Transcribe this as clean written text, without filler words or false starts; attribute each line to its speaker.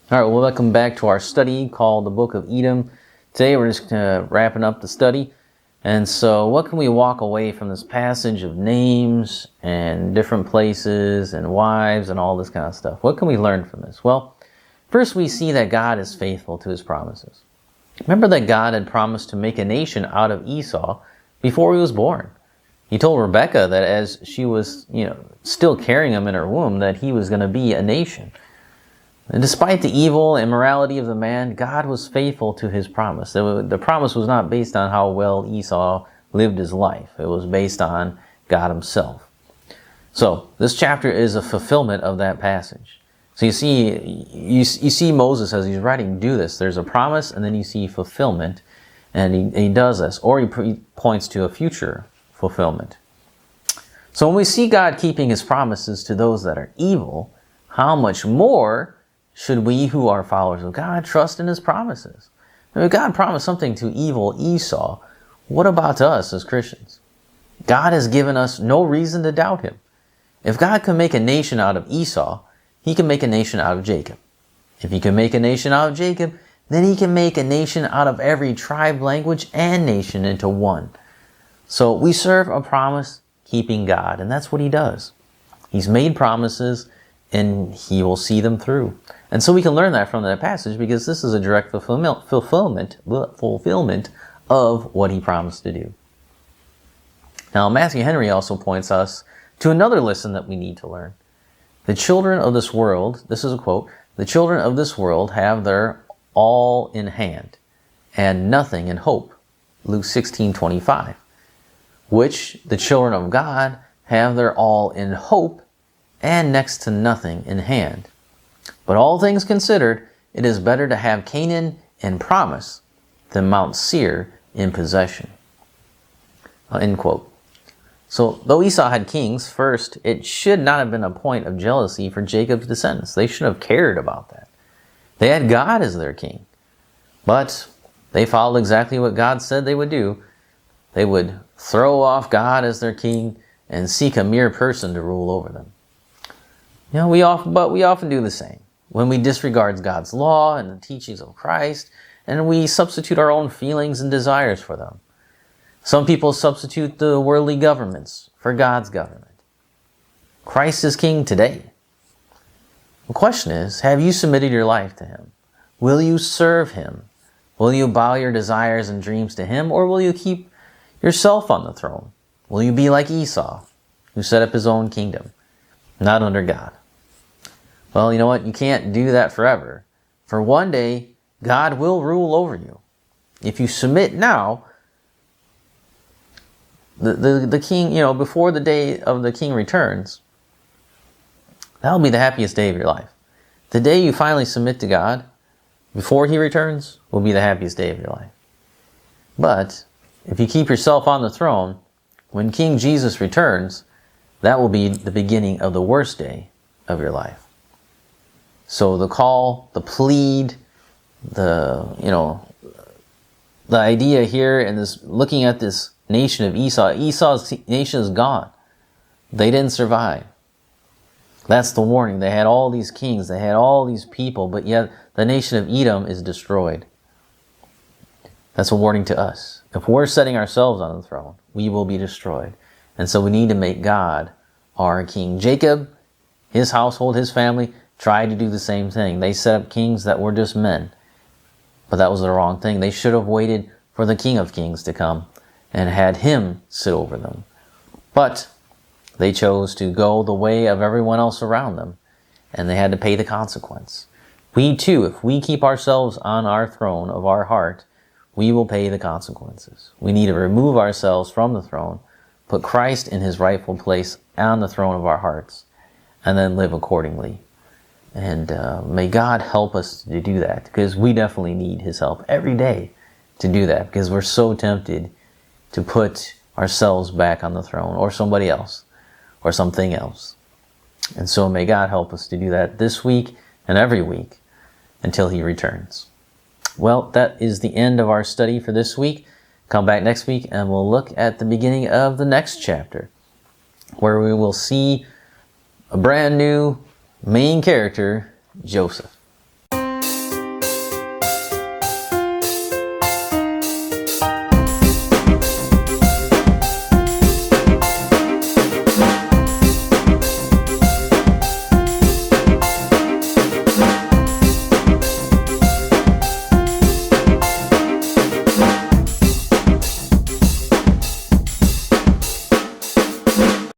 Speaker 1: All right, well, welcome back to our study called the Book of Edom. Today we're just wrapping up the study. And so what can we walk away from this passage of names and different places and wives and all this kind of stuff? What can we learn from this? Well, first we see that God is faithful to his promises. Remember that God had promised to make a nation out of Esau before he was born. He told Rebekah that as she was, still carrying him in her womb, that he was going to be a nation. And despite the evil immorality of the man, God was faithful to his promise. The promise was not based on how well Esau lived his life. It was based on God himself. So this chapter is a fulfillment of that passage. So you see Moses as he's writing, do this. There's a promise, and then you see fulfillment, and he does this. Or he points to a future fulfillment. So when we see God keeping his promises to those that are evil, how much more should we who are followers of God trust in his promises? If God promised something to evil Esau, what about us as Christians? God has given us no reason to doubt him. If God can make a nation out of Esau, he can make a nation out of Jacob. If he can make a nation out of Jacob, then he can make a nation out of every tribe, language, and nation into one. So we serve a promise-keeping God, and that's what he does. He's made promises, and he will see them through. And so we can learn that from that passage, because this is a direct fulfillment of what he promised to do. Now, Matthew Henry also points us to another lesson that we need to learn. The children of this world, this is a quote, the children of this world have their all in hand and nothing in hope. Luke 16:25. Which the children of God have their all in hope and next to nothing in hand. But all things considered, it is better to have Canaan in promise than Mount Seir in possession. End quote. So, though Esau had kings, first, it should not have been a point of jealousy for Jacob's descendants. They should have cared about that. They had God as their king. But they followed exactly what God said they would do. They would throw off God as their king and seek a mere person to rule over them. We often do the same. When we disregard God's law and the teachings of Christ, and we substitute our own feelings and desires for them. Some people substitute the worldly governments for God's government. Christ is king today. The question is, have you submitted your life to him? Will you serve him? Will you bow your desires and dreams to him, or will you keep yourself on the throne? Will you be like Esau, who set up his own kingdom, not under God? Well, you know what? You can't do that forever. For one day, God will rule over you. If you submit now, the king, before the day of the king returns, that'll be the happiest day of your life. The day you finally submit to God, before he returns, will be the happiest day of your life. But if you keep yourself on the throne, when King Jesus returns, that will be the beginning of the worst day of your life. So the call, the plead, the idea here and this, looking at this nation of Esau, Esau's nation is gone. They didn't survive. That's the warning. They had all these kings, they had all these people, but yet the nation of Edom is destroyed. That's a warning to us. If we're setting ourselves on the throne, we will be destroyed. And so we need to make God our king. Jacob, his household, his family, tried to do the same thing. They set up kings that were just men. But that was the wrong thing. They should have waited for the King of Kings to come and had him sit over them. But they chose to go the way of everyone else around them, and they had to pay the consequence. We too, if we keep ourselves on our throne of our heart, we will pay the consequences. We need to remove ourselves from the throne, put Christ in his rightful place on the throne of our hearts, and then live accordingly. And may God help us to do that, because we definitely need his help every day to do that, because we're so tempted to put ourselves back on the throne, or somebody else, or something else. And so may God help us to do that this week and every week until he returns. Well, that is the end of our study for this week. Come back next week and we'll look at the beginning of the next chapter, where we will see a brand new main character, Joseph.